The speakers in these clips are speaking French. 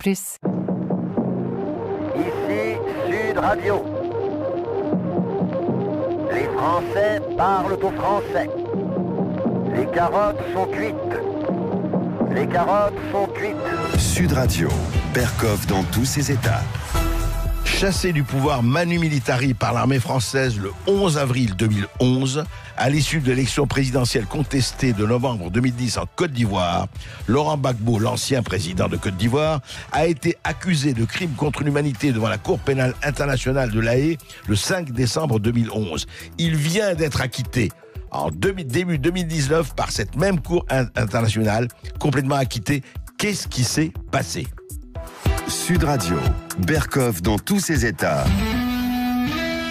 plus. Ici Sud Radio. Les Français parlent aux Français. Les carottes sont cuites. Les carottes sont cuites. Sud Radio, Berkoff dans tous ses états. Chassé du pouvoir Manu Militari par l'armée française le 11 avril 2011, à l'issue de l'élection présidentielle contestée de novembre 2010 en Côte d'Ivoire, Laurent Gbagbo, l'ancien président de Côte d'Ivoire, a été accusé de crimes contre l'humanité devant la Cour pénale internationale de La Haye le 5 décembre 2011. Il vient d'être acquitté en début 2019 par cette même Cour internationale, complètement acquitté. Qu'est-ce qui s'est passé ? Sud Radio, Berkoff dans tous ses états.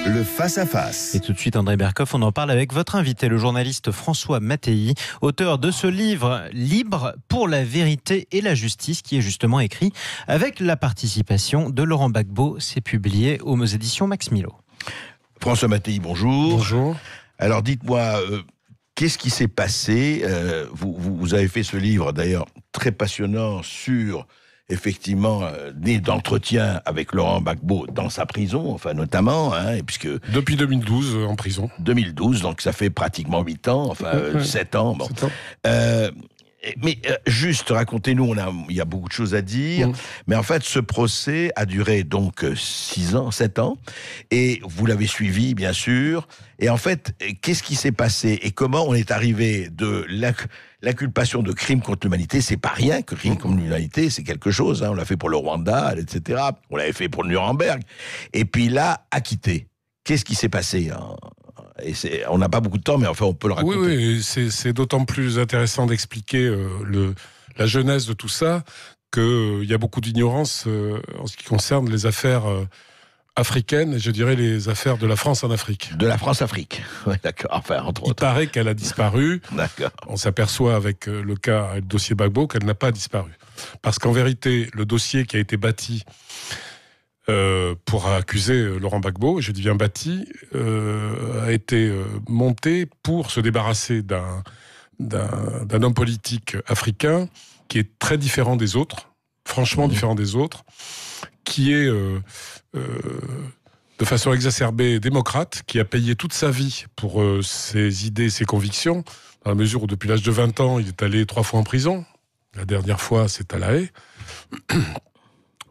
Le face-à-face. Et tout de suite, André Berkoff, on en parle avec votre invité, le journaliste François Mattei, auteur de ce livre « Libre pour la vérité et la justice » qui est justement écrit avec la participation de Laurent Gbagbo. C'est publié aux éditions Max Milo. François Mattei, bonjour. Bonjour. Alors dites-moi, qu'est-ce qui s'est passé ? Vous avez fait ce livre d'ailleurs très passionnant sur... effectivement, né d'entretien avec Laurent Gbagbo dans sa prison, enfin notamment, puisque... Depuis 2012, en prison. 2012, donc ça fait pratiquement 8 ans, 7 ans. Bon. 7 ans. Mais juste, racontez-nous, il y a beaucoup de choses à dire, mais en fait, ce procès a duré donc 6 ans, 7 ans, et vous l'avez suivi, bien sûr, et en fait, qu'est-ce qui s'est passé, et comment on est arrivé de l'inculpation de crimes contre l'humanité? C'est pas rien que crimes contre l'humanité, c'est quelque chose, on l'a fait pour le Rwanda, etc., on l'avait fait pour le Nuremberg, et puis là, acquitté. Qu'est-ce qui s'est passé et on n'a pas beaucoup de temps, mais enfin, on peut le raconter. Oui, c'est d'autant plus intéressant d'expliquer la genèse de tout ça qu'il y a beaucoup d'ignorance en ce qui concerne les affaires africaines, et je dirais les affaires de la France en Afrique. De la France-Afrique, oui, d'accord. Enfin, entre autres. Il paraît qu'elle a disparu. D'accord. On s'aperçoit avec le cas, le dossier Gbagbo, qu'elle n'a pas disparu. Parce qu'en vérité, le dossier qui a été bâti pour accuser Laurent Gbagbo, je dis bien bâti, a été monté pour se débarrasser d'un homme politique africain qui est très différent des autres, franchement différent des autres, qui est de façon exacerbée démocrate, qui a payé toute sa vie pour ses idées, ses convictions, dans la mesure où depuis l'âge de 20 ans, il est allé 3 fois en prison. La dernière fois, c'est à La Haye.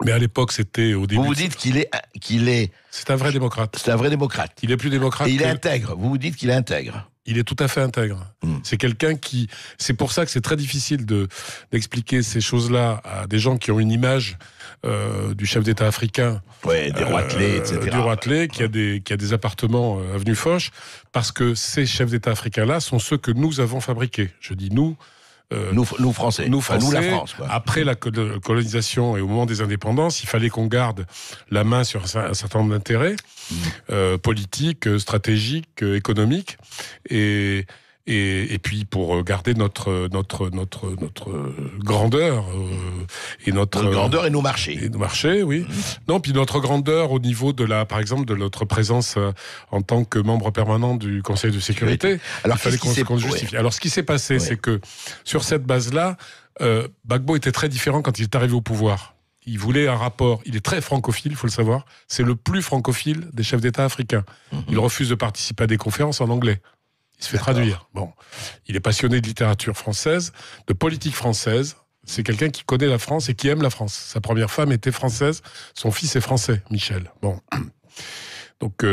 Mais à l'époque, c'était au début... Vous dites qu'il est... C'est un vrai démocrate. C'est un vrai démocrate. Il est plus démocrate. Et il est intègre. Vous dites qu'il est intègre. Il est tout à fait intègre. C'est quelqu'un qui... C'est pour ça que c'est très difficile d'expliquer ces choses-là à des gens qui ont une image du chef d'État africain. Ouais, des roitelets, etc. Du roitelet, qui a des appartements avenue Foch, parce que ces chefs d'État africains-là sont ceux que nous avons fabriqués. Je dis nous... nous Français, nous la France. Quoi. Après la colonisation et au moment des indépendances, il fallait qu'on garde la main sur un certain nombre d'intérêts politiques, stratégiques, économiques, et puis pour garder notre grandeur et notre grandeur et nos marchés. Et nos marchés, oui. Non, puis notre grandeur au niveau par exemple, de notre présence en tant que membre permanent du Conseil de sécurité. Alors, il fallait qu'on justifie. Alors, ce qui s'est passé, c'est que sur cette base-là, Gbagbo était très différent quand il est arrivé au pouvoir. Il voulait un rapport. Il est très francophile, il faut le savoir. C'est le plus francophile des chefs d'État africains. Il refuse de participer à des conférences en anglais. Il se fait traduire. Bon, il est passionné de littérature française, de politique française. C'est quelqu'un qui connaît la France et qui aime la France. Sa première femme était française, son fils est français, Michel. Bon, donc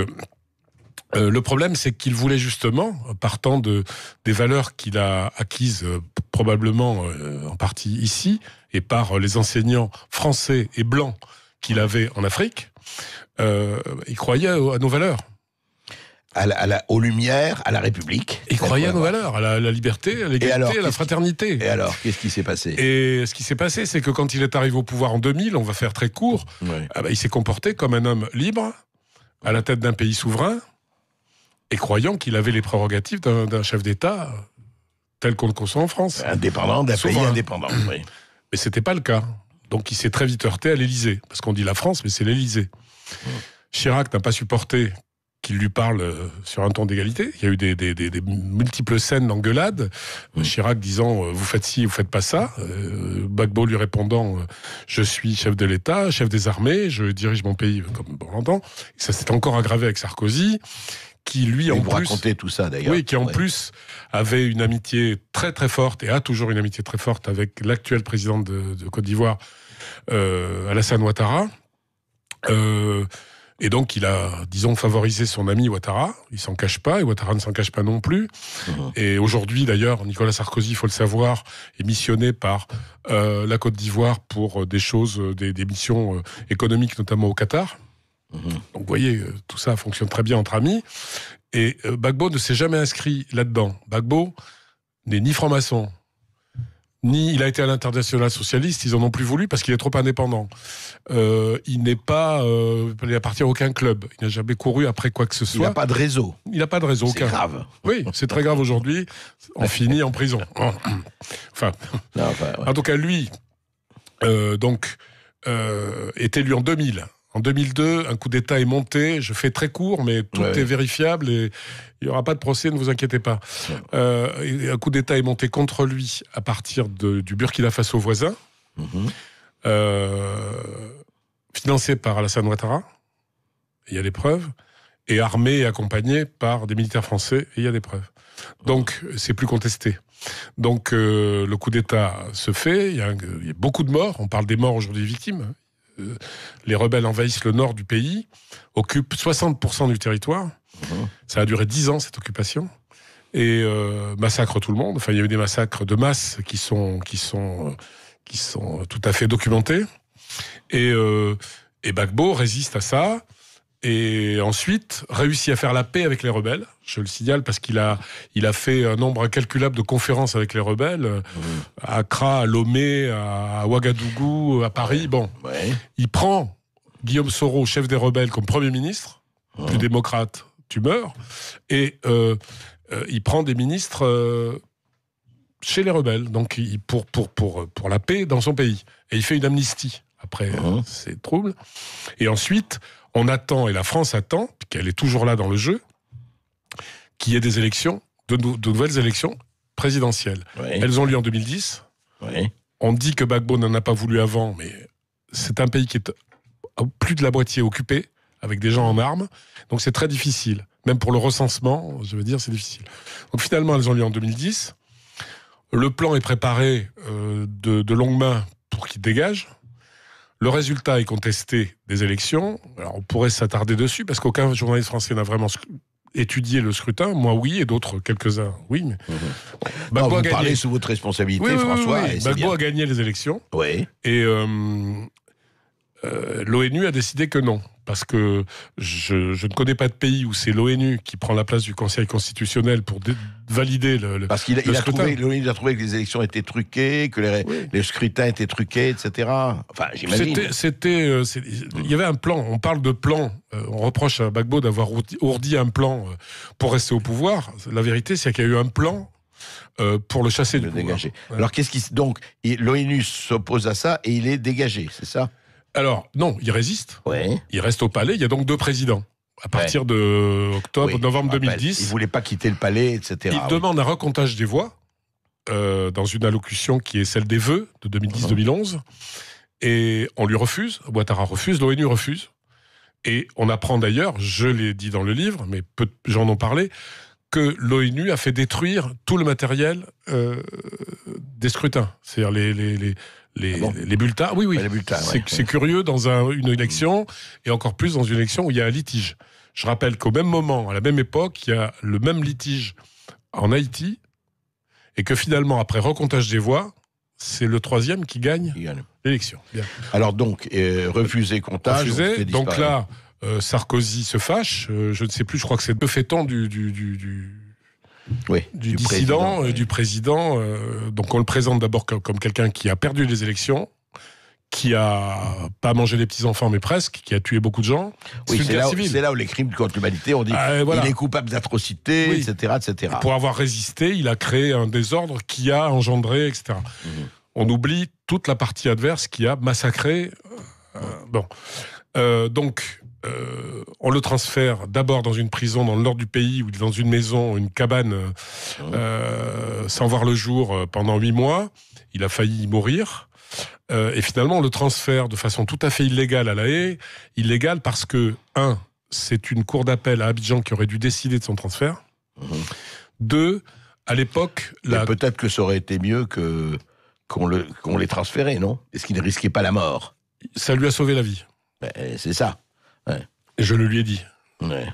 le problème, c'est qu'il voulait justement, partant des valeurs qu'il a acquises probablement en partie ici et par les enseignants français et blancs qu'il avait en Afrique, il croyait à nos valeurs. Aux Lumières, à la République. Il croyait à nos valeurs, à la liberté, à l'égalité, à la fraternité. Et alors, qu'est-ce qui s'est passé ? Et ce qui s'est passé, c'est que quand il est arrivé au pouvoir en 2000, on va faire très court, il s'est comporté comme un homme libre, à la tête d'un pays souverain, et croyant qu'il avait les prérogatives d'un chef d'État tel qu'on le conçoit en France. Indépendant, d'un pays indépendant, oui. Mais c'était pas le cas. Donc il s'est très vite heurté à l'Élysée. Parce qu'on dit la France, mais c'est l'Élysée. Chirac n'a pas supporté qui lui parle sur un ton d'égalité. Il y a eu des multiples scènes d'engueulade. Chirac disant vous faites ci, vous faites pas ça. Gbagbo lui répondant je suis chef de l'État, chef des armées, je dirige mon pays comme on l'entend. Ça s'est encore aggravé avec Sarkozy, qui lui en plus racontait tout ça d'ailleurs. Oui, qui en plus avait une amitié très très forte et a toujours une amitié très forte avec l'actuel président de Côte d'Ivoire, Alassane Ouattara. Et donc, il a, disons, favorisé son ami Ouattara. Il s'en cache pas, et Ouattara ne s'en cache pas non plus. Et aujourd'hui, d'ailleurs, Nicolas Sarkozy, il faut le savoir, est missionné par la Côte d'Ivoire pour des choses, des missions économiques, notamment au Qatar. Donc, vous voyez, tout ça fonctionne très bien entre amis. Et Gbagbo ne s'est jamais inscrit là-dedans. Gbagbo n'est ni franc-maçon, ni il a été à l'international socialiste, ils en ont plus voulu parce qu'il est trop indépendant. Il n'est pas, il n'appartient à aucun club. Il n'a jamais couru après quoi que ce soit. Il n'a pas de réseau. Il n'a pas de réseau. C'est grave. Oui, c'est très grave aujourd'hui. On finit en prison. Enfin, en tout cas, lui, est élu en 2000. En 2002, un coup d'État est monté. Je fais très court, mais tout est vérifiable et il n'y aura pas de procès, ne vous inquiétez pas. Un coup d'État est monté contre lui à partir du Burkina Faso voisin, financé par Alassane Ouattara. Il y a des preuves. Et armé et accompagné par des militaires français. Et il y a des preuves. Donc, c'est plus contesté. Donc, le coup d'État se fait. Il y a beaucoup de morts. On parle des morts aujourd'hui des victimes. Les rebelles envahissent le nord du pays, occupent 60% du territoire. Ça a duré 10 ans, cette occupation. Et massacrent tout le monde. Enfin, il y a eu des massacres de masse qui sont tout à fait documentés. Et Gbagbo résiste à ça. Et ensuite, réussit à faire la paix avec les rebelles. Je le signale parce qu'il a fait un nombre incalculable de conférences avec les rebelles. À Accra, à Lomé, à Ouagadougou, à Paris. Bon. Il prend Guillaume Soro, chef des rebelles, comme Premier ministre. Plus démocrate, tu meurs. Et il prend des ministres chez les rebelles. Donc, pour la paix dans son pays. Et il fait une amnistie après ces troubles. Et ensuite, on attend, et la France attend, qu'elle est toujours là dans le jeu, qu'il y ait des élections, de nouvelles élections présidentielles. Elles ont lieu en 2010. On dit que Gbagbo n'en a pas voulu avant, mais c'est un pays qui est plus de la moitié occupé, avec des gens en armes. Donc c'est très difficile. Même pour le recensement, je veux dire, c'est difficile. Donc finalement, elles ont lieu en 2010. Le plan est préparé de longue main pour qu'il dégage. Le résultat est contesté des élections. Alors, on pourrait s'attarder dessus, parce qu'aucun journaliste français n'a vraiment étudié le scrutin. Moi, oui, et d'autres, quelques-uns, oui. Mais... Vous parlez sous votre responsabilité, François. Oui. Gbagbo a gagné les élections. Et l'ONU a décidé que non. Parce que je ne connais pas de pays où c'est l'ONU qui prend la place du Conseil constitutionnel pour valider le parce qu'il a trouvé, l'ONU a trouvé que les élections étaient truquées, que les scrutins étaient truqués, etc. Enfin, j'imagine. Il y avait un plan. On parle de plan. On reproche à Gbagbo d'avoir ourdi un plan pour rester au pouvoir. La vérité, c'est qu'il y a eu un plan pour le chasser du pouvoir. Alors, donc, l'ONU s'oppose à ça et il est dégagé, c'est ça? Alors, non, il résiste. Il reste au palais. Il y a donc 2 présidents. À partir de novembre 2010. Il ne voulait pas quitter le palais, etc. Il demande un recomptage des voix dans une allocution qui est celle des vœux de 2010-2011. Et on lui refuse. Ouattara refuse. L'ONU refuse. Et on apprend d'ailleurs, je l'ai dit dans le livre, mais peu de gens en ont parlé, que l'ONU a fait détruire tout le matériel des scrutins. C'est-à-dire les bulletins. Oui. Les bulletins, c'est curieux dans une élection, et encore plus dans une élection où il y a un litige. Je rappelle qu'au même moment, à la même époque, il y a le même litige en Haïti, et que finalement, après recomptage des voix, c'est le 3e qui gagne l'élection. Bien. Alors donc, refusé comptage. Donc là, Sarkozy se fâche. Je ne sais plus, je crois que c'est le fait-on du dissident, du président. Donc on le présente d'abord comme quelqu'un qui a perdu les élections, qui a pas mangé les petits-enfants, mais presque, qui a tué beaucoup de gens. C'est là où les crimes contre l'humanité, on dit il est coupable d'atrocités, etc. Et pour avoir résisté, il a créé un désordre qui a engendré, etc. On oublie toute la partie adverse qui a massacré. Donc, on le transfère d'abord dans une prison dans le nord du pays ou dans une maison, une cabane, sans voir le jour pendant 8 mois. Il a failli mourir. Et finalement, on le transfère de façon tout à fait illégale à La Haye. Illégale parce que, c'est une cour d'appel à Abidjan qui aurait dû décider de son transfert. 2, à l'époque... Peut-être que ça aurait été mieux qu'on les transférait, non ? Est-ce qu'il ne risquait pas la mort ? Ça lui a sauvé la vie. C'est ça. Ouais. Et je le lui ai dit. Ouais.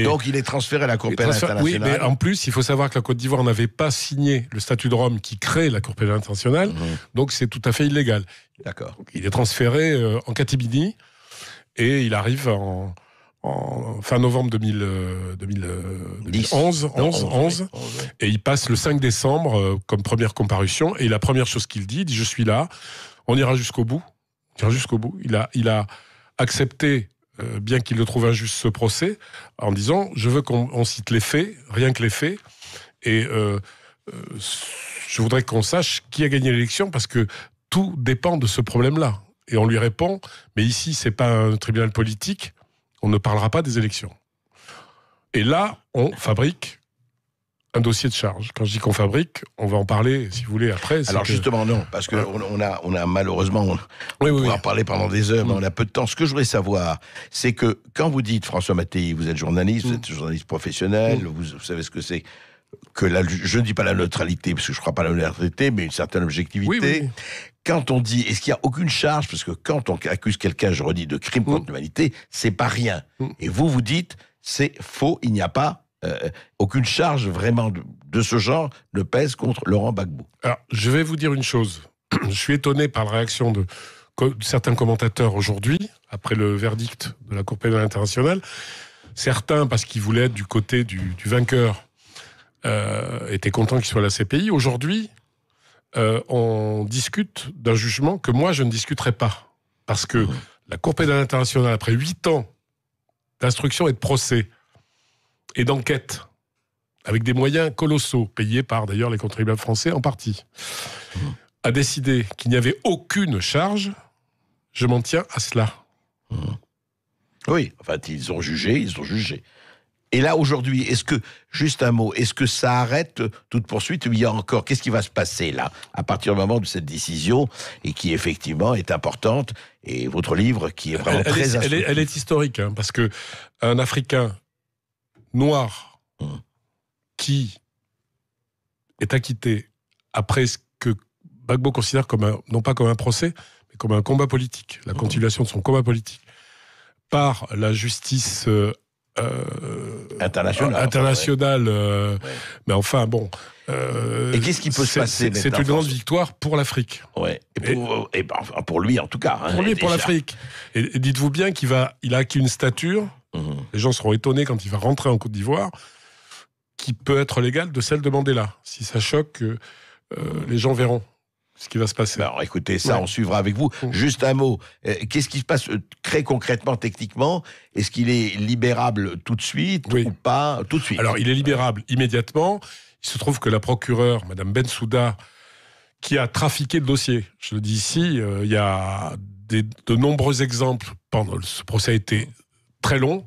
Donc il est transféré à la Cour pénale internationale. Oui, mais en plus, il faut savoir que la Côte d'Ivoire n'avait pas signé le statut de Rome qui crée la Cour pénale internationale, donc c'est tout à fait illégal. D'accord. Donc, il est transféré en catimini et il arrive en fin novembre 2011, et il passe le 5 décembre comme première comparution, et la première chose qu'il dit, je suis là, on ira jusqu'au bout. Il a accepté, bien qu'il le trouve injuste, ce procès, en disant je veux qu'on cite les faits, rien que les faits, et je voudrais qu'on sache qui a gagné l'élection, parce que tout dépend de ce problème-là. Et on lui répond, mais ici c'est pas un tribunal politique, on ne parlera pas des élections. Et là, on fabrique un dossier de charge. Quand je dis qu'on fabrique, on va en parler, si vous voulez, après. Alors justement, non, parce qu'on a malheureusement, on pourra en parler pendant des heures, mais on a peu de temps. Ce que je voudrais savoir, c'est que quand vous dites, François Mattei, vous êtes journaliste, vous êtes journaliste professionnel, vous savez ce que c'est que je ne dis pas la neutralité, parce que je ne crois pas à la neutralité, mais une certaine objectivité. Oui. Quand on dit, est-ce qu'il n'y a aucune charge, parce que quand on accuse quelqu'un, je redis, de crime contre l'humanité, c'est pas rien. Et vous dites, c'est faux, il n'y a pas aucune charge vraiment de ce genre ne pèse contre Laurent Gbagbo. Alors, je vais vous dire une chose. Je suis étonné par la réaction de certains commentateurs aujourd'hui, après le verdict de la Cour pénale internationale. Certains, parce qu'ils voulaient être du côté du vainqueur, étaient contents qu'il soit à la CPI. Aujourd'hui, on discute d'un jugement que moi, je ne discuterai pas. Parce que la Cour pénale internationale, après 8 ans d'instruction et de procès, et d'enquête, avec des moyens colossaux, payés par d'ailleurs les contribuables français en partie, a décidé qu'il n'y avait aucune charge. Je m'en tiens à cela. Oui, enfin, ils ont jugé. Et là, aujourd'hui, est-ce que, juste un mot, est-ce que ça arrête toute poursuite, ou il y a encore, qu'est-ce qui va se passer là, à partir du moment de cette décision, et qui effectivement est importante, et votre livre qui est vraiment très instructif. Elle est historique, parce que un Africain noir qui est acquitté après ce que Gbagbo considère comme non pas comme un procès, mais comme un combat politique, la continuation de son combat politique, par la justice internationale. Mais enfin, bon... et qu'est-ce qui peut se passer maintenant ? C'est une grande victoire pour l'Afrique. Ouais. Et pour lui, en tout cas. Pour lui, pour l'Afrique. Et dites-vous bien qu'il a acquis une stature... Les gens seront étonnés quand il va rentrer en Côte d'Ivoire, qui peut être légale de celle de Mandela. Si ça choque, les gens verront ce qui va se passer. Alors écoutez, ça on suivra avec vous. Juste un mot, qu'est-ce qui se passe très concrètement, techniquement ? Est-ce qu'il est libérable tout de suite ou pas tout de suite ? Alors il est libérable immédiatement. Il se trouve que la procureure, Madame Bensouda, qui a trafiqué le dossier, je le dis ici, il y a de nombreux exemples. Ce procès a été très long,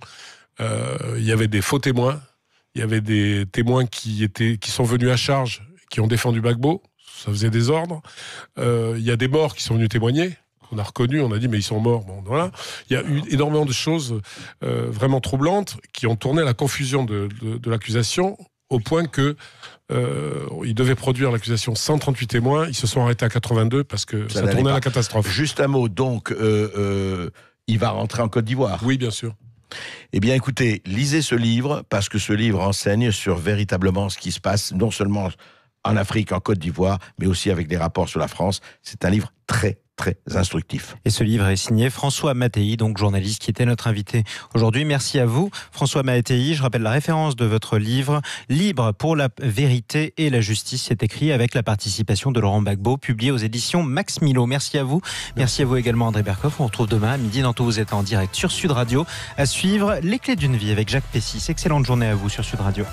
il y avait des faux témoins, il y avait des témoins qui sont venus à charge, qui ont défendu Gbagbo, ça faisait désordre, il y a des morts qui sont venus témoigner, qu'on a reconnus, on a dit mais ils sont morts, bon voilà. Il y a eu énormément de choses vraiment troublantes qui ont tourné à la confusion de l'accusation, au point que ils devaient produire l'accusation 138 témoins, ils se sont arrêtés à 82 parce que ça tournait à la catastrophe. Juste un mot, donc il va rentrer en Côte d'Ivoire. Oui, bien sûr. Eh bien, écoutez, lisez ce livre, parce que ce livre enseigne sur véritablement ce qui se passe, non seulement en Afrique, en Côte d'Ivoire, mais aussi avec des rapports sur la France. C'est un livre très, très instructif. Et ce livre est signé François Mattei, donc journaliste qui était notre invité aujourd'hui. Merci à vous, François Mattei. Je rappelle la référence de votre livre, Libre pour la vérité et la justice. C'est écrit avec la participation de Laurent Gbagbo, publié aux éditions Max Milo. Merci à vous. Merci à vous également, André Berkoff. On se retrouve demain à midi dans Tout vous êtes en direct sur Sud Radio. À suivre, Les Clés d'une vie avec Jacques Pessis. Excellente journée à vous sur Sud Radio.